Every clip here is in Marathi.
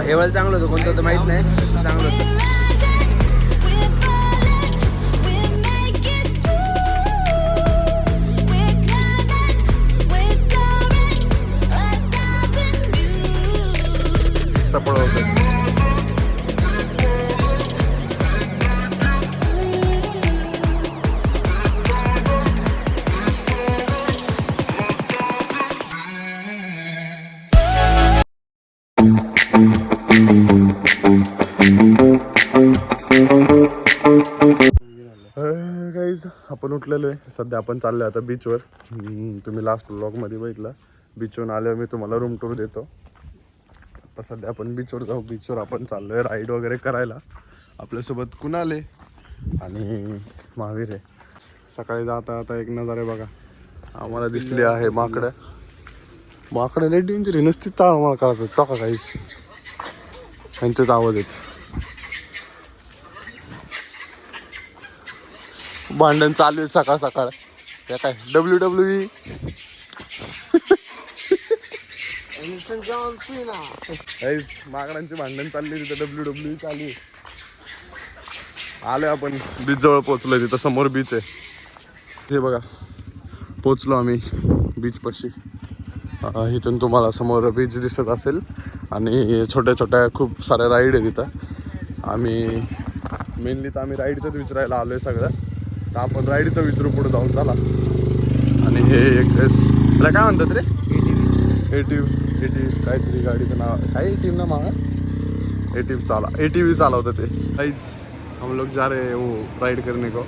हेवाल चांगलं होतं, कोणतं होतं माहित नाही, चांगलं होतं. सपळ होतं. गाईज आपण उठलेलो आहे सध्या. आपण चाललो आता बीचवर. तुम्ही लास्ट व्लॉगमध्ये बघितलं, बीचवरून आल्यावर मी तुम्हाला रूम टूर देतो. आता सध्या आपण बीचवर जाऊ. बीचवर आपण चाललो आहे राईड वगैरे करायला. आपल्यासोबत कुणाल आहे आणि महावीर आहे. सकाळी जाता आता एक नजारे बघा आम्हाला दिसली आहे. माकडं लई डेंजर आहे, नुसती चाळ मला कळत टाका काहीच. त्यांचेच आवाज येत. भांडण चालू आहे सकाळ सकाळ. त्या काय WWE माकडांची भांडण चालली तिथं. WWE चालू आहे. आलोय आपण बीच जवळ पोहोचलोय. तिथं समोर बीच आहे. हे बघा पोचलो आम्ही बीच पाशी. इथून तुम्हाला समोर बीच दिसत असेल आणि छोट्या छोट्या खूप साऱ्या राईड आहे तिथं. आम्ही मेनली तर आम्ही राईडचंच विचारायला आलो आहे सगळं. तर आपण राईडचं विचारू पुढे जाऊन चला. आणि हे एक त्याला काय म्हणतात रे, एटीव्ही काहीतरी गाडीचं नाव काय, एटीव्ही ना मागा, एटीव्ही चालवतं ते. काहीच हम लोग जा रहे वो राईड करने को.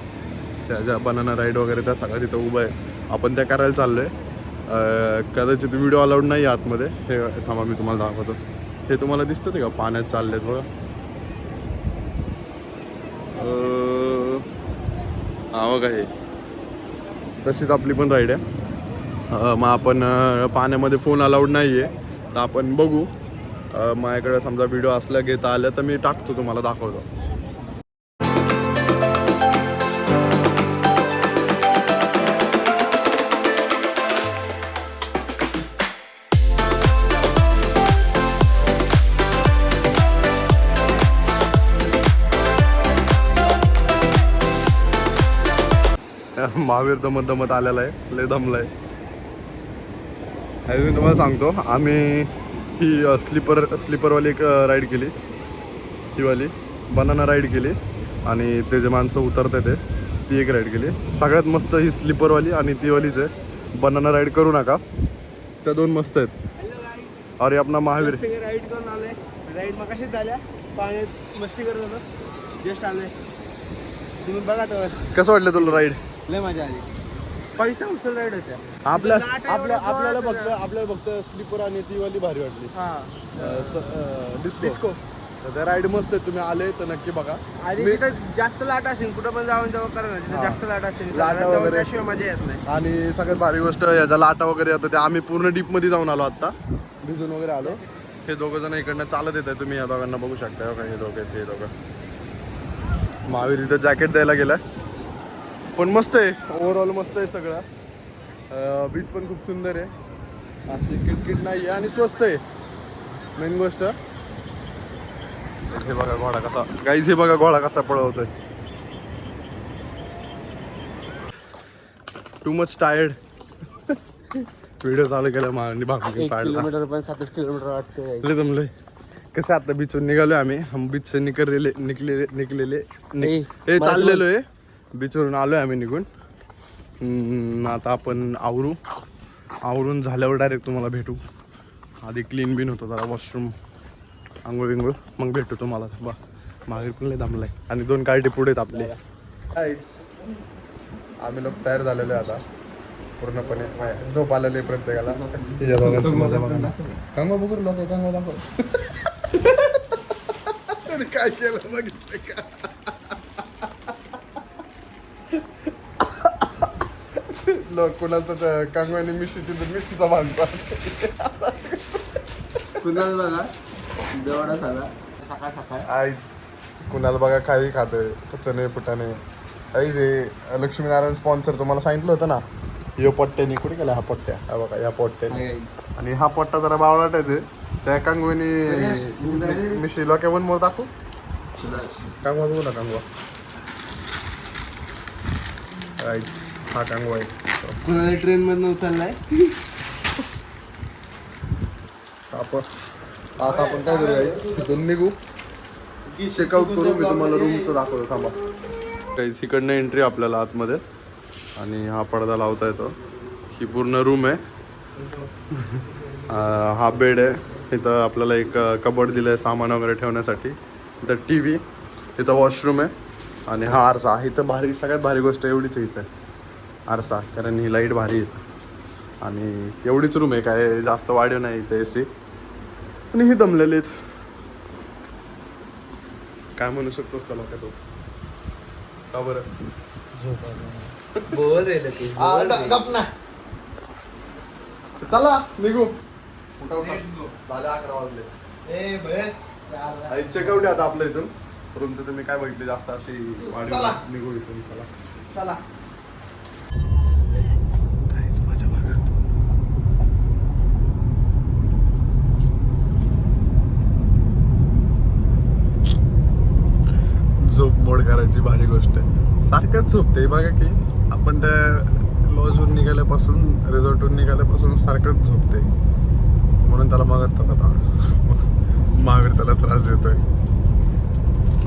त्या ज्या बनाना राईड वगैरे त्या सगळ्या तिथं उभं आहे. आपण त्या करायला चाललो आहे. कदाचित व्हिडिओ अलाउड नाही आतमध्ये. हे थांबा मी तुम्हाला दाखवतो. हे तुम्हाला दिसतं ते का पाण्यात चाललेत बघा. हा बघा हे तशीच आपली पण राईड आहे. मग आपण पाण्यामध्ये फोन अलाउड नाही आहे. तर आपण बघू. माझ्याकडे समजा व्हिडिओ असला घेता आलं तर मी टाकतो, तुम्हाला दाखवतो. महावीर दमत आलेला आहे, लय दमलाय. मी तुम्हाला सांगतो, आम्ही ही स्लीपरवाली एक राईड केली. ही वाली बनाना राईड केली आणि ते जे माणसं उतरते ती एक राईड केली. सगळ्यात मस्त ही स्लीपरवाली आणि ती वालीच आहे. बनाना राईड करू नका, त्या दोन मस्त आहेत. अरे आपला महावीर राईड करून आलोय. राईड मग कशीच झाल्या, पाण्यात मस्ती करत होतो, जस्ट आलोय. तुम्ही बघा तर कसं वाटलं तुला राईड? लय मजा आली. पैसा उचल राईड होत्या. आपल्याला फक्त स्लीपर आणि ती वाली भारी वाटली. डिस्को. त्या राईड मस्त आहे. तुम्ही आले तर नक्की बघा. आणि तिथं जास्त लाट असेल, कुठं पण जाऊन जेव्हा करा ना, तिथं जास्त लाट असेल, लाटा वगैरे शिवाय मजा येत नाही. आणि सगळ्यात भारी गोष्ट याच्या लाटा वगैरे येतं. ते आम्ही पूर्ण डीप मध्ये जाऊन आलो आता, भिजून वगैरे आलो. हे दोघं जण इकडनं चालत येत आहे. तुम्ही या दोघांना बघू शकता. हे दोघं आहेत, हे दोघं. महावीर तिथं जॅकेट द्यायला गेलाय. पण मस्त आहे, ओव्हरऑल मस्त आहे सगळं. बीच पण खूप सुंदर आहे, अशी किटकिट नाही आहे आणि स्वस्त आहे मेन गोष्ट. हे बघा घोडा कसा, गाईज हे बघा घोडा कसा पळवतोय. Too much tired. व्हिडिओ चालू केला मागणी भाकरी किलोमीटर पण 7 किलोमीटर वाटते. जमलंय. कसं आता बीचवर निघालोय आम्ही. हम बीच से निकलेले हे चाललेलो आहे. बीचवरून आलोय आम्ही निघून. आता आपण आवरून झाल्यावर डायरेक्ट तुम्हाला भेटू. आधी क्लीन बिन होतं जरा, वॉशरूम, आंघोळ बिंघोळ, मग भेटू तुम्हाला. मागे पण लय दमलाय आणि 2 कार्टी पुढे आहेत आपले. आम्ही लोक तयार झालेलो आहे आता पूर्णपणे. झोप आलेली आहे प्रत्येकाला. तिच्या दोघांची मजा बघा ना. कांगो बघू लोक, कांगो दाखव. काय केलं बघितलं का? लोक कुणाचं कांगवानी मिशीचा बांधतात. कुणाला बघा देवडा झाला सकाळ सकाळ. आईच कुणाला बघा काही खातोय चणे फुटाणे. आई जे लक्ष्मीनारायण स्पॉन्सर तुम्हाला सांगितलं होतं ना, यो पट्ट्याने कुठे गेला हा पट्ट्या. हा बघा या पट्ट्याने. आणि हा पट्टा जरा बावळाट आहे, त्या कांगवानी मी शिला केवन मोर दाखवू कांगवा बघू ना कांगवा हा कांगवा आहे कुणाला ट्रेन मधनं उचललाय आता आपण काय करू तिथून निघू चेकआउट करू मी तुम्हाला रूमचं दाखवतो थांबा काही इकडनं एंट्री आपल्याला आतमध्ये आणि हा पडदा लावता येतो ही पूर्ण रूम आहे हा बेड आहे इथं आपल्याला एक कबोर्ड दिलं आहे सामान वगैरे ठेवण्यासाठी इथं टी व्ही इथं वॉशरूम आहे आणि हा आरसा इथं भारी सगळ्यात भारी गोष्ट एवढीच आहे इथं आरसा कारण ही लाईट भारी आहे आणि एवढीच रूम आहे काय जास्त वाढीव नाही इथे AC आणि ही दमलेली आहेत काय म्हणू शकतोस का लोक तो का बरं बोल रे चला निघू झाले 11 वाजले चेकआउट आहे आता आपल्या इथून रूम तर तुम्ही काय बघितली जास्त अशी वाढ निघू इथून चला काहीच मजा बघा झोप मोड करायची भारी गोष्ट आहे सारखंच झोपते बघा की आपण त्या लॉजहून निघाल्यापासून रिसॉर्टहून निघाल्यापासून सारखंच झोपते म्हणून त्याला मागत महावीर त्याला त्रास देतोय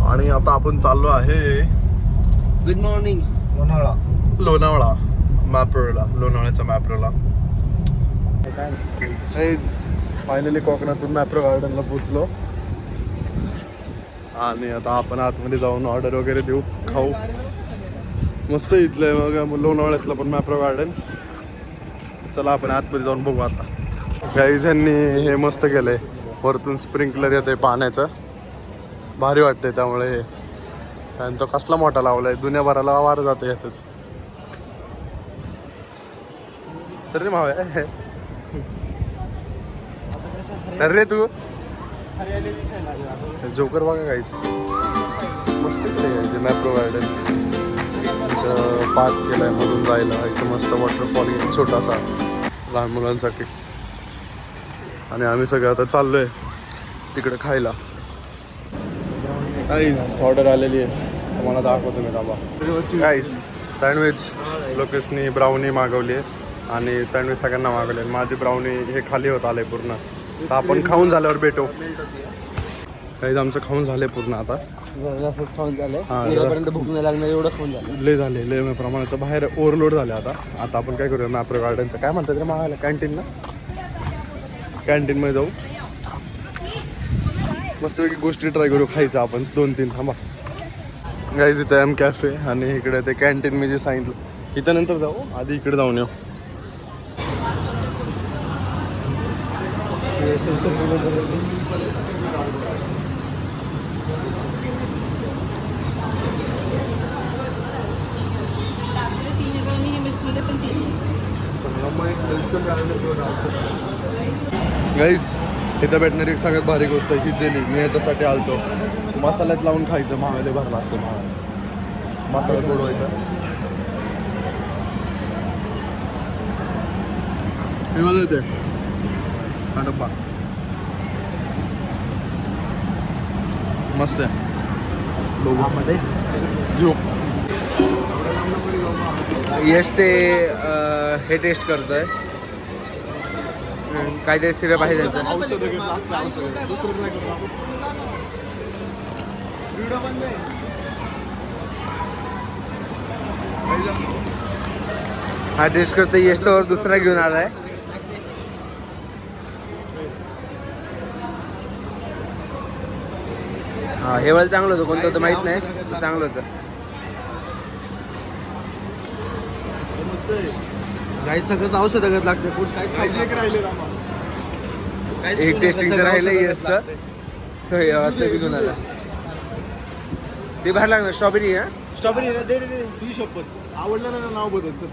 आणि आता आपण चाललो आहे गुड मॉर्निंग लोणावळा मॅप्रोला लोणावळ्याचा मॅप्रोला फायनली कोकणातून मॅप्रो गार्डनला पोचलो आणि आता आपण आतमध्ये जाऊन ऑर्डर वगैरे देऊ खाऊ मस्त इथलं आहे मग लोणावळ्यातलं पण मॅप्रो गार्डन चला आपण आतमध्ये जाऊन बघू आता गाईज यांनी हे मस्त केलंय वरतून स्प्रिंकलर येते पाण्याचं भारी वाटतंय त्यामुळे आणि तो कसला मोठा लावलाय दुनियाभराला वार जातं ह्याच सर रे मावे सर रे तू जोकर बघा काहीच मस्त केलं मॅप्रो गार्डन इथं पार्क केलाय मधून जायला इथं मस्त वॉटरफॉल छोटासा लहान मुलांसाठी आणि आम्ही सगळे आता चाललोय तिकडे खायला काहीच ऑर्डर आलेली आहे तुम्हाला दाखवतो मी दाबा काहीच सँडविच लोकेशनी ब्राउनी मागवली आहे आणि सँडविच सगळ्यांना मागवले माझी ब्राउनी हे खाली होत आले पूर्ण तर आपण खाऊन झाल्यावर भेटू काहीच आमचं खाऊन झालंय पूर्ण आता खाऊन झालं हा भूक नाही लागणार एवढं खाऊन झालं लय झाले लय प्रमाणाचं बाहेर ओव्हरलोड झाले आता आपण काय करूया मॅप्रो गार्डनचं काय म्हणतात रे मागायला कॅन्टीनला कॅन्टीनमध्ये जाऊ मस्तपैकी गोष्टी ट्राय करू खायचं आपण 2-3 थांबा गाईज इथं एम कॅफे आणि इकडे ते कॅन्टीन मी जे सांगितलं इथं नंतर जाऊ आधी इकडे जाऊन येऊ गाईज इथं भेटणारी एक सगळ्यात भारी गोष्ट ही जेली मी याच्यासाठी आलतो मसाल्यात लावून खायचं महागले भर लागतो मसाला गोडवायचा हे मला येते हा डब्बा मस्त आहे घेऊ यश ते हे टेस्ट करतोय काहीतरी सिरप आहे त्यांचं औषध घेतलं दुसरं काय करू आपण व्हिडिओ बंद आहे हा टेस्ट करतोय यश तर दुसरा घेऊन आलाय हा हे वाला चांगलं होतं कोणतं होतं माहित नाही चांगलं होतं काही सगळं औषध लागते एक राहिले एक टेस्टिंगचं राहिलं यशचं ते घेऊन आला ते बाहेर लागणार स्ट्रॉबेरी हा स्ट्रॉबेरी दे तुझी शपथ आवडलं ना नाव बदल